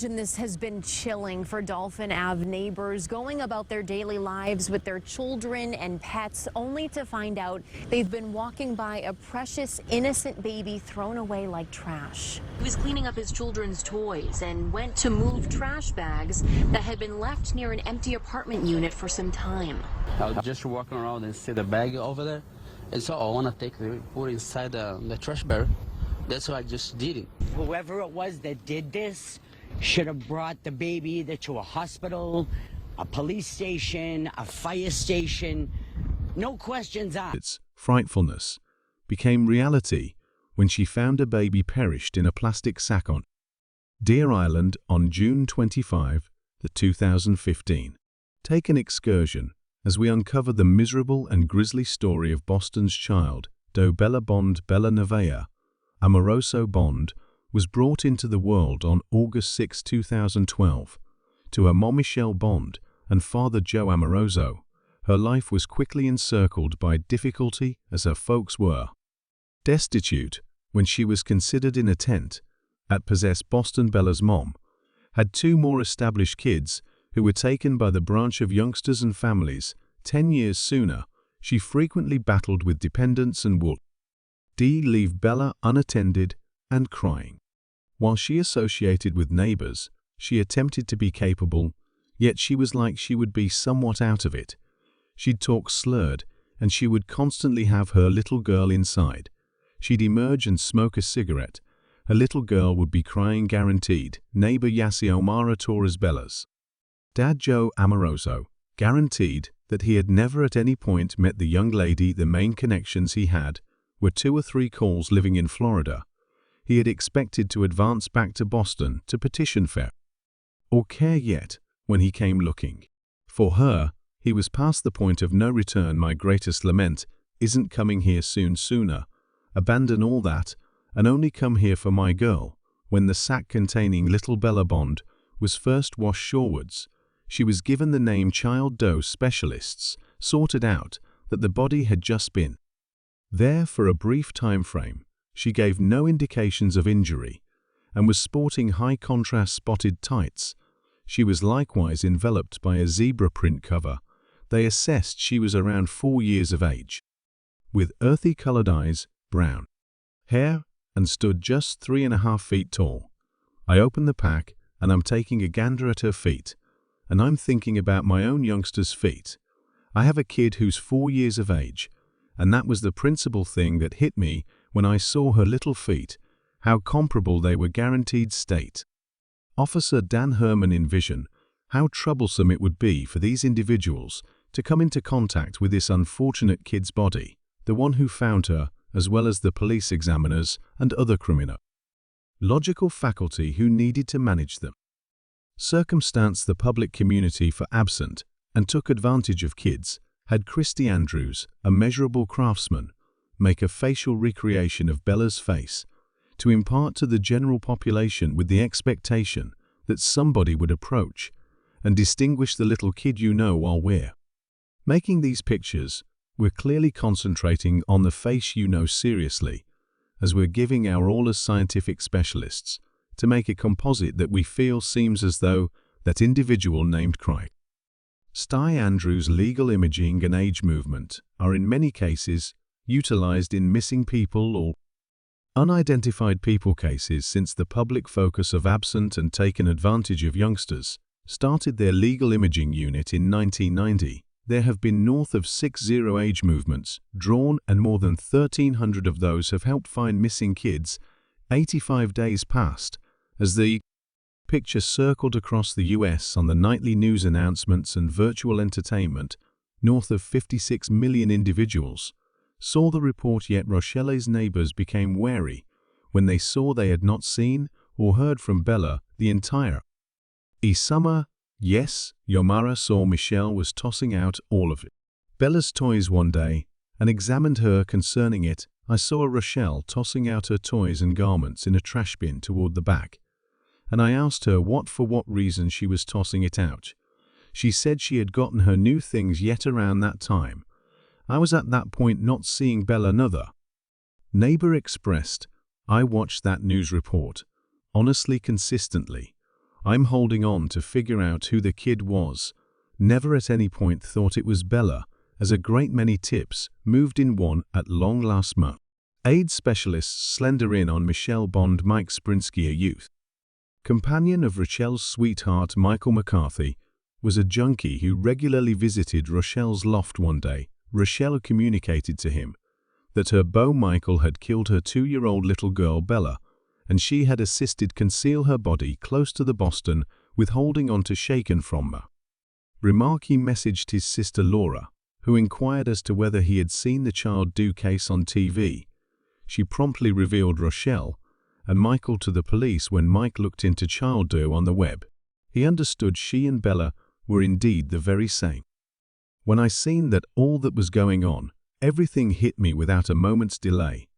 This has been chilling for Dolphin Ave neighbors going about their daily lives with their children and pets, only to find out they've been walking by a precious, innocent baby thrown away like trash. He was cleaning up his children's toys and went to move trash bags that had been left near an empty apartment unit for some time. I was just walking around and see the bag over there, and so I want to take it, put it inside the trash bag. That's why I just did it. Whoever it was that did this should have brought the baby either to a hospital, a police station, a fire station. No questions asked. Its frightfulness became reality when she found a baby perished in a plastic sack on Deer Island on June 25, 2015. Take an excursion as we uncover the miserable and grisly story of Boston's child, Do Bella Bond Bella Nevaeh Amoroso Bond, was brought into the world on August 6, 2012. To her mom Michelle Bond and father Joe Amoroso, her life was quickly encircled by difficulty as her folks were destitute when she was considered in a tent. At possess Boston Bella's mom had two more established kids who were taken by the branch of youngsters and families. 10 years sooner, she frequently battled with dependence and would leave Bella unattended and crying. While she associated with neighbors, she attempted to be capable, yet she was like she would be somewhat out of it. She'd talk slurred, and she would constantly have her little girl inside. She'd emerge and smoke a cigarette. Her little girl would be crying guaranteed. Neighbor Yassi Omara Torres Bella's dad Joe Amoroso guaranteed that he had never at any point met the young lady. The main connections he had were 2 or 3 calls living in Florida. He had expected to advance back to Boston to petition for or care yet when he came looking for her. He was past the point of no return. My greatest lament isn't coming here sooner. Abandon all that and only come here for my girl. When the sack containing little Bella Bond was first washed shorewards, she was given the name Child Doe. Specialists sorted out that the body had just been there for a brief time frame. She gave no indications of injury and was sporting high-contrast spotted tights. She was likewise enveloped by a zebra print cover. They assessed she was around 4 years of age, with earthy-colored eyes, brown hair, and stood just 3.5 feet tall. I opened the pack and I'm taking a gander at her feet, and I'm thinking about my own youngster's feet. I have a kid who's 4 years of age, and that was the principal thing that hit me when I saw her little feet, how comparable they were. Guaranteed state Officer Dan Herman envisioned how troublesome it would be for these individuals to come into contact with this unfortunate kid's body, the one who found her, as well as the police examiners and other criminological faculty who needed to manage them. Circumstance the public community for absent and took advantage of kids. Had Christy Andrews, a measurable craftsman, make a facial recreation of Bella's face to impart to the general population with the expectation that somebody would approach and distinguish the little kid while we're making these pictures. We're clearly concentrating on the face seriously, as we're giving our all as scientific specialists to make a composite that we feel seems as though that individual named Christy Andrews. Legal imaging and age movement are in many cases utilized in missing people or unidentified people cases. Since the public focus of absent and taken advantage of youngsters started their legal imaging unit in 1990, there have been north of 60 age movements drawn, and more than 1,300 of those have helped find missing kids. 85 days passed as the picture circled across the U.S. on the nightly news announcements and virtual entertainment. North of 56 million individuals saw the report, yet Rochelle's neighbors became wary when they saw they had not seen or heard from Bella the entire summer. Yes, Yomara saw Michelle was tossing out all of Bella's toys one day and examined her concerning it. I saw Rochelle tossing out her toys and garments in a trash bin toward the back, and I asked her for what reason she was tossing it out. She said she had gotten her new things yet around that time. I was at that point not seeing Bella. Another neighbor expressed, I watched that news report, honestly consistently. I'm holding on to figure out who the kid was. Never at any point thought it was Bella, as a great many tips moved in one at long last month. AIDS specialists slender in on Michelle Bond. Mike Sprinsky, a youth companion of Rochelle's sweetheart Michael McCarthy, was a junkie who regularly visited Rochelle's loft. One day, Rochelle communicated to him that her beau Michael had killed her 2-year-old little girl Bella, and she had assisted conceal her body close to the Boston, withholding on to shaken from her. Remark he messaged his sister Laura, who inquired as to whether he had seen the child do case on TV. She promptly revealed Rochelle and Michael to the police. When Mike looked into child do on the web, he understood she and Bella were indeed the very same. When I seen that all that was going on, everything hit me without a moment's delay.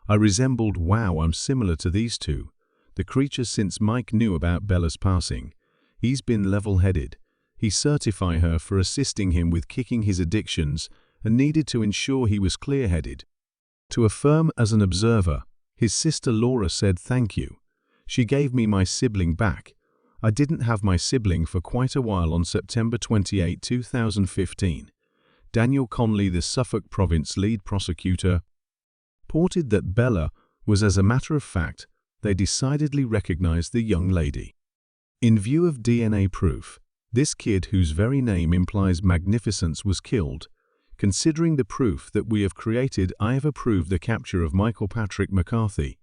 I resembled, wow, I'm similar to these two, the creatures. Since Mike knew about Bella's passing, he's been level-headed. He certified her for assisting him with kicking his addictions and needed to ensure he was clear-headed. To affirm as an observer, his sister Laura said thank you. She gave me my sibling back. I didn't have my sibling for quite a while. On September 28, 2015, Daniel Conley, the Suffolk Province lead prosecutor, reported that Bella was, as a matter of fact, they decidedly recognized the young lady. In view of DNA proof, this kid, whose very name implies magnificence, was killed. Considering the proof that we have created, I have approved the capture of Michael Patrick McCarthy,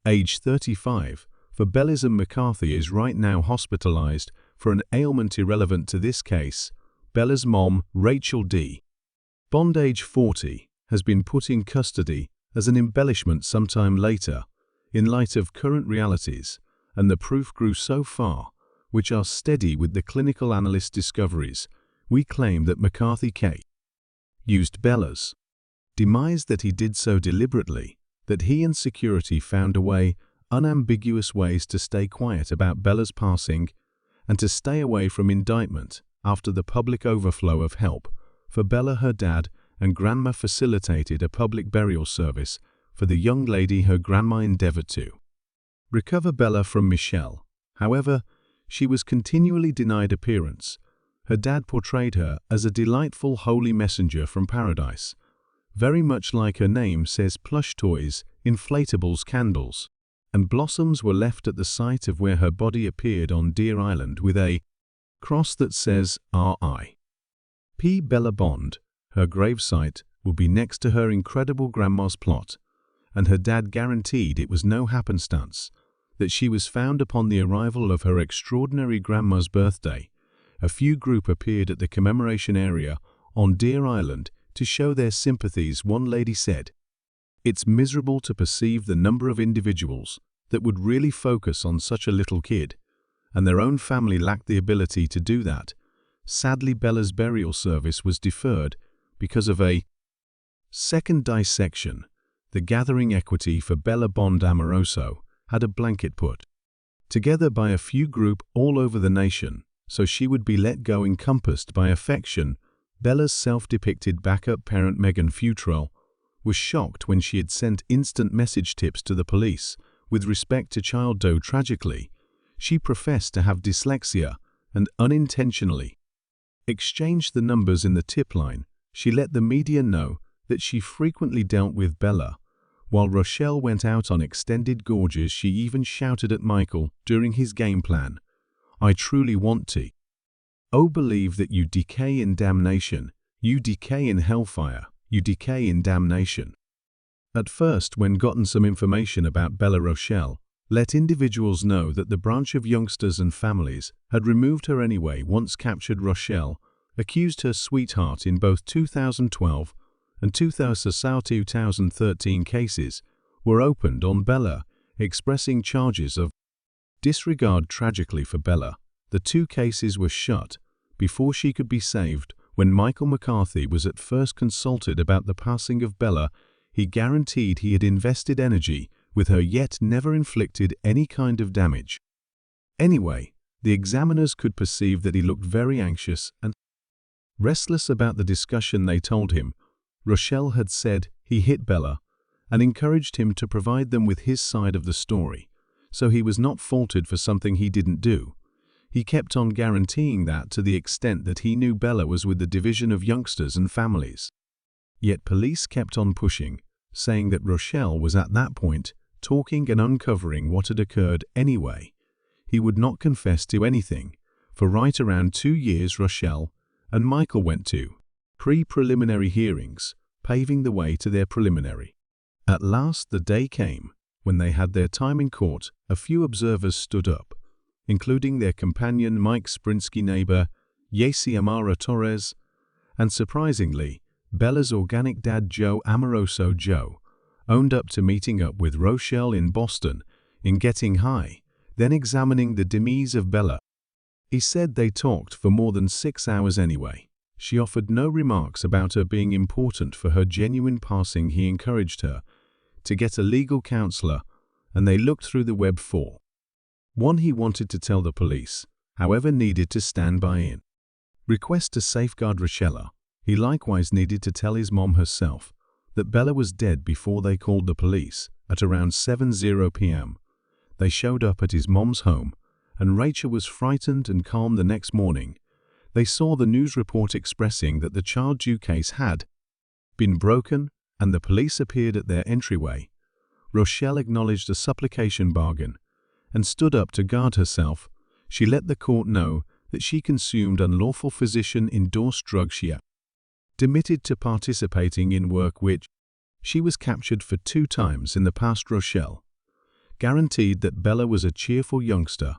age 35, for Bellism. McCarthy is right now hospitalized for an ailment irrelevant to this case. Bella's mom, Rachel D. Bond, age 40, has been put in custody as an embellishment sometime later. In light of current realities, and the proof grew so far, which are steady with the clinical analyst discoveries, we claim that McCarthy K. used Bella's demise, that he did so deliberately, that he and security found a way, unambiguous ways, to stay quiet about Bella's passing and to stay away from indictment after the public overflow of help for Bella. Her dad and grandma facilitated a public burial service for the young lady. Her grandma endeavored to recover Bella from Michelle. However, she was continually denied appearance. Her dad portrayed her as a delightful holy messenger from paradise, very much like her name says. Plush toys, inflatables, candles, and blossoms were left at the site of where her body appeared on Deer Island, with a cross that says R.I.P. Bella Bond. Her gravesite will be next to her incredible grandma's plot, and her dad guaranteed it was no happenstance that she was found upon the arrival of her extraordinary grandma's birthday. A few group appeared at the commemoration area on Deer Island to show their sympathies. One lady said, "It's miserable to perceive the number of individuals that would really focus on such a little kid, and their own family lacked the ability to do that." Sadly, Bella's burial service was deferred because of a second dissection. The gathering equity for Bella Bond Amoroso had a blanket put together by a few group all over the nation, so she would be let go, encompassed by affection. Bella's self-depicted backup parent Megan Futrell was shocked when she had sent instant message tips to the police with respect to child Doe. Tragically, she professed to have dyslexia and unintentionally exchanged the numbers in the tip line. She let the media know that she frequently dealt with Bella. While Rochelle went out on extended gorges, she even shouted at Michael during his game plan, "I truly want to. Oh, believe that you decay in damnation, you decay in hellfire, you decay in damnation." At first, when gotten some information about Bella, Rochelle let individuals know that the branch of youngsters and families had removed her anyway. Once captured, Rochelle accused her sweetheart in both 2012 and 2013 cases were opened on Bella, expressing charges of disregard. Tragically for Bella, the two cases were shut before she could be saved. When Michael McCarthy was at first consulted about the passing of Bella, he guaranteed he had invested energy with her yet never inflicted any kind of damage. Anyway, the examiners could perceive that he looked very anxious and restless about the discussion. They told him Rochelle had said he hit Bella and encouraged him to provide them with his side of the story, so he was not faulted for something he didn't do. He kept on guaranteeing that to the extent that he knew Bella was with the Division of Youngsters and Families. Yet police kept on pushing, saying that Rochelle was at that point talking and uncovering what had occurred anyway. He would not confess to anything. For right around 2 years Rochelle and Michael went to pre-preliminary hearings, paving the way to their preliminary. At last the day came when they had their time in court. A few observers stood up, including their companion Mike Sprinsky neighbor, Yesi Amara Torres, and surprisingly, Bella's organic dad Joe Amoroso Joe owned up to meeting up with Rochelle in Boston in getting high, then examining the demise of Bella. He said they talked for more than 6 hours anyway. She offered no remarks about her being important for her genuine passing. He encouraged her to get a legal counselor, and they looked through the web for one he wanted to tell the police, however needed to stand by in request to safeguard Rochelle. He likewise needed to tell his mom herself that Bella was dead before they called the police. At around 7:00 p.m. they showed up at his mom's home, and Rachel was frightened and calm. The next morning they saw the news report expressing that the child due case had been broken, and the police appeared at their entryway. Rochelle acknowledged a supplication bargain and stood up to guard herself. She let the court know that she consumed unlawful physician-endorsed drugs. She admitted to participating in work which she was captured for 2 times in the past. Rochelle guaranteed that Bella was a cheerful youngster,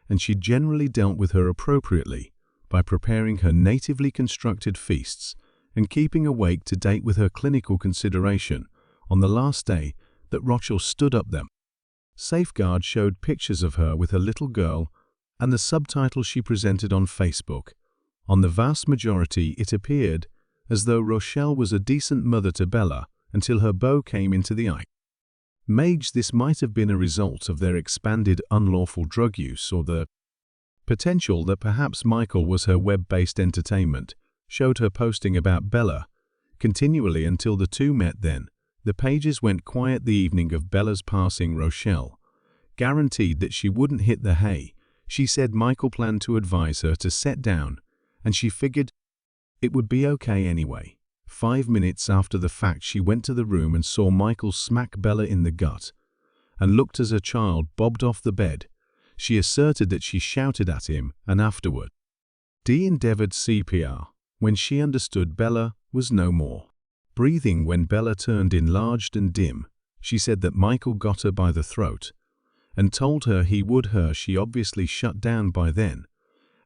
and she generally dealt with her appropriately by preparing her natively constructed feasts and keeping awake to date with her clinical consideration. On the last day that Rochelle stood up, them safeguard showed pictures of her with her little girl and the subtitle she presented on Facebook. On the vast majority, it appeared as though Rochelle was a decent mother to Bella until her beau came into the image. This might have been a result of their expanded unlawful drug use, or the potential that perhaps Michael was her web-based entertainment, showed her posting about Bella continually until the two met. Then the pages went quiet the evening of Bella's passing. Rochelle guaranteed that she wouldn't hit the hay. She said Michael planned to advise her to set down, and she figured it would be okay anyway. 5 minutes after the fact, she went to the room and saw Michael smack Bella in the gut and looked as her child bobbed off the bed. She asserted that she shouted at him, and afterward endeavored CPR when she understood Bella was no more breathing. When Bella turned enlarged and dim, she said that Michael got her by the throat and told her he would her. She obviously shut down by then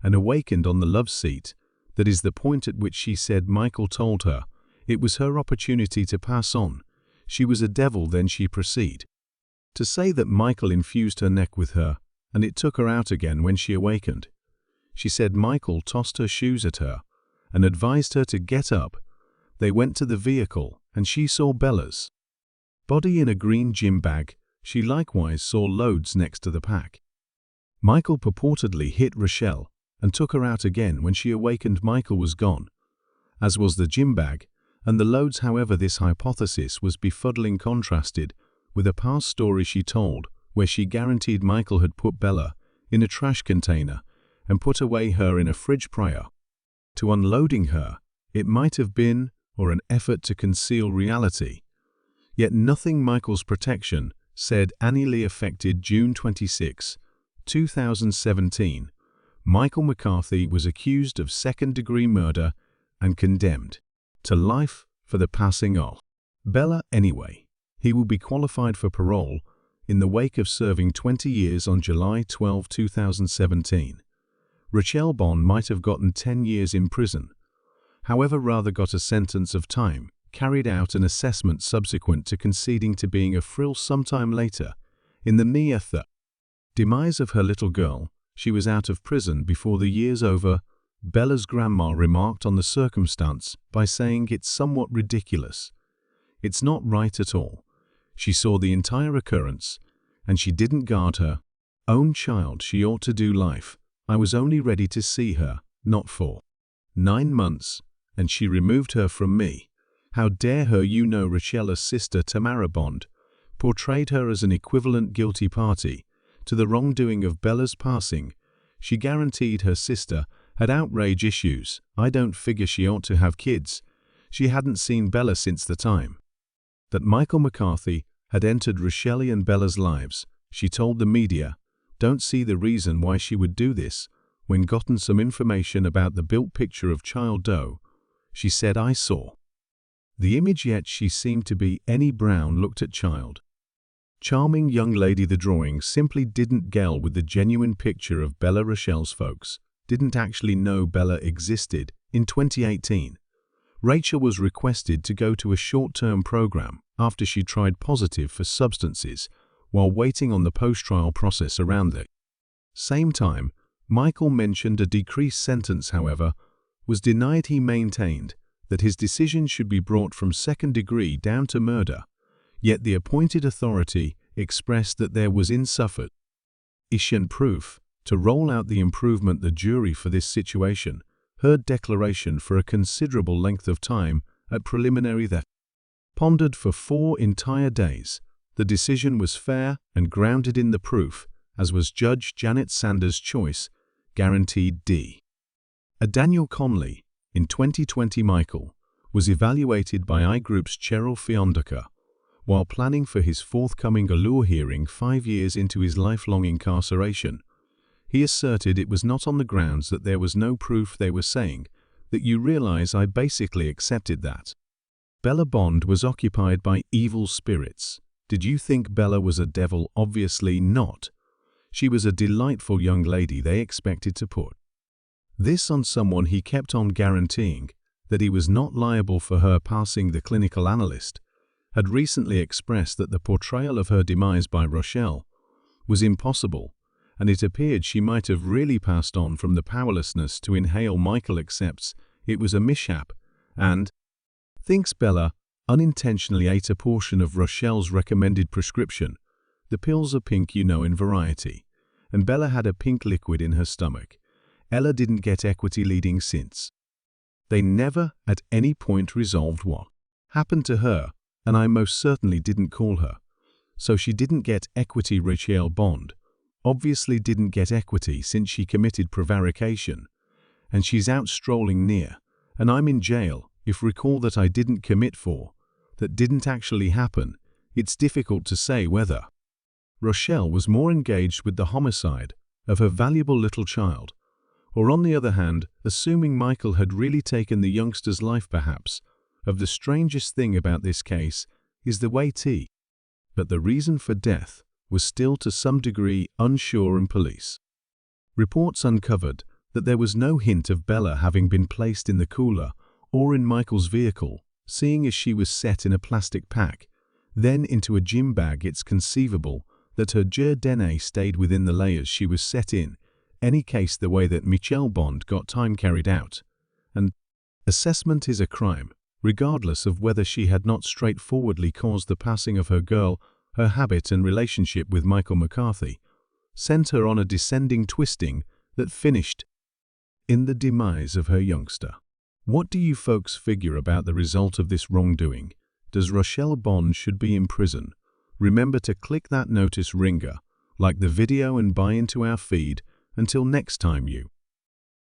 and awakened on the love seat. That is the point at which she said Michael told her it was her opportunity to pass on. She was a devil. Then she proceeded to say that Michael infused her neck with her, and it took her out again when she awakened. She said Michael tossed her shoes at her and advised her to get up. They went to the vehicle, and she saw Bella's body in a green gym bag. She likewise saw loads next to the pack. Michael purportedly hit Rochelle and took her out again. When she awakened, Michael was gone, as was the gym bag and the loads. However, this hypothesis was befuddling, contrasted with a past story she told where she guaranteed Michael had put Bella in a trash container and put away her in a fridge prior to unloading her. It might have been or an effort to conceal reality. Yet nothing Michael's protection said. Annie affected June 26, 2017. Michael McCarthy was accused of second-degree murder and condemned to life for the passing of Bella. Anyway, he will be qualified for parole in the wake of serving 20 years on July 12, 2017. Rochelle Bond might have gotten 10 years in prison, however rather got a sentence of time, carried out an assessment subsequent to conceding to being a frill sometime later. In the demise of her little girl, she was out of prison before the year's over. Bella's grandma remarked on the circumstance by saying it's somewhat ridiculous. It's not right at all. She saw the entire occurrence, and she didn't guard her own child. She ought to do life. I was only ready to see her, not for 9 months, and she removed her from me. How dare her? You know, Rochelle's sister Tamara Bond portrayed her as an equivalent guilty party to the wrongdoing of Bella's passing. She guaranteed her sister had outrage issues. I don't figure she ought to have kids. She hadn't seen Bella since the time that Michael McCarthy had entered Rochelle and Bella's lives. She told the media, "Don't see the reason why she would do this." When gotten some information about the built picture of Child Doe, she said, "I saw the image, yet she seemed to be any Brown looked at child. Charming young lady. The drawing simply didn't gel with the genuine picture of Bella." Rochelle's folks didn't actually know Bella existed. In 2018, Rachel was requested to go to a short-term program after she tried positive for substances while waiting on the post-trial process. Around the same time, Michael mentioned a decreased sentence, however, was denied. He maintained that his decision should be brought from second degree down to murder, yet the appointed authority expressed that there was insufficient proof to roll out the improvement. The jury for this situation heard declaration for a considerable length of time at preliminary that pondered for 4 entire days. The decision was fair and grounded in the proof, as was Judge Janet Sanders' choice, guaranteed D. A Daniel Conley. In 2020, Michael was evaluated by iGroup's Cheryl Fionduka while planning for his forthcoming Allure hearing 5 years into his lifelong incarceration. He asserted it was not on the grounds that there was no proof. They were saying that you realize I basically accepted that Bella Bond was occupied by evil spirits. Did you think Bella was a devil? Obviously not. She was a delightful young lady. They expected to put this on someone. He kept on guaranteeing that he was not liable for her passing. The clinical analyst had recently expressed that the portrayal of her demise by Rochelle was impossible, and it appeared she might have really passed on from the powerlessness to inhale. Michael accepts it was a mishap and thinks Bella unintentionally ate a portion of Rochelle's recommended prescription. The pills are pink, in Variety, and Bella had a pink liquid in her stomach. Ella didn't get equity leading since they never at any point resolved what happened to her, and I most certainly didn't call her. So she didn't get equity. Rochelle Bond obviously didn't get equity since she committed prevarication, and she's out strolling near, and I'm in jail. If recall that I didn't commit for, that didn't actually happen. It's difficult to say whether Rochelle was more engaged with the homicide of her valuable little child, or on the other hand, assuming Michael had really taken the youngster's life. Perhaps of the strangest thing about this case is the way but the reason for death was still to some degree unsure, and police reports uncovered that there was no hint of Bella having been placed in the cooler or in Michael's vehicle, seeing as she was set in a plastic pack, then into a gym bag. It's conceivable that her DNA stayed within the layers she was set in. Any case, the way that Michelle Bond got time carried out, and assessment is a crime, regardless of whether she had not straightforwardly caused the passing of her girl. Her habit and relationship with Michael McCarthy sent her on a descending twisting that finished in the demise of her youngster. What do you folks figure about the result of this wrongdoing? Does Rochelle Bond should be in prison? Remember to click that notice ringer, like the video, and buy into our feed. Until next time, you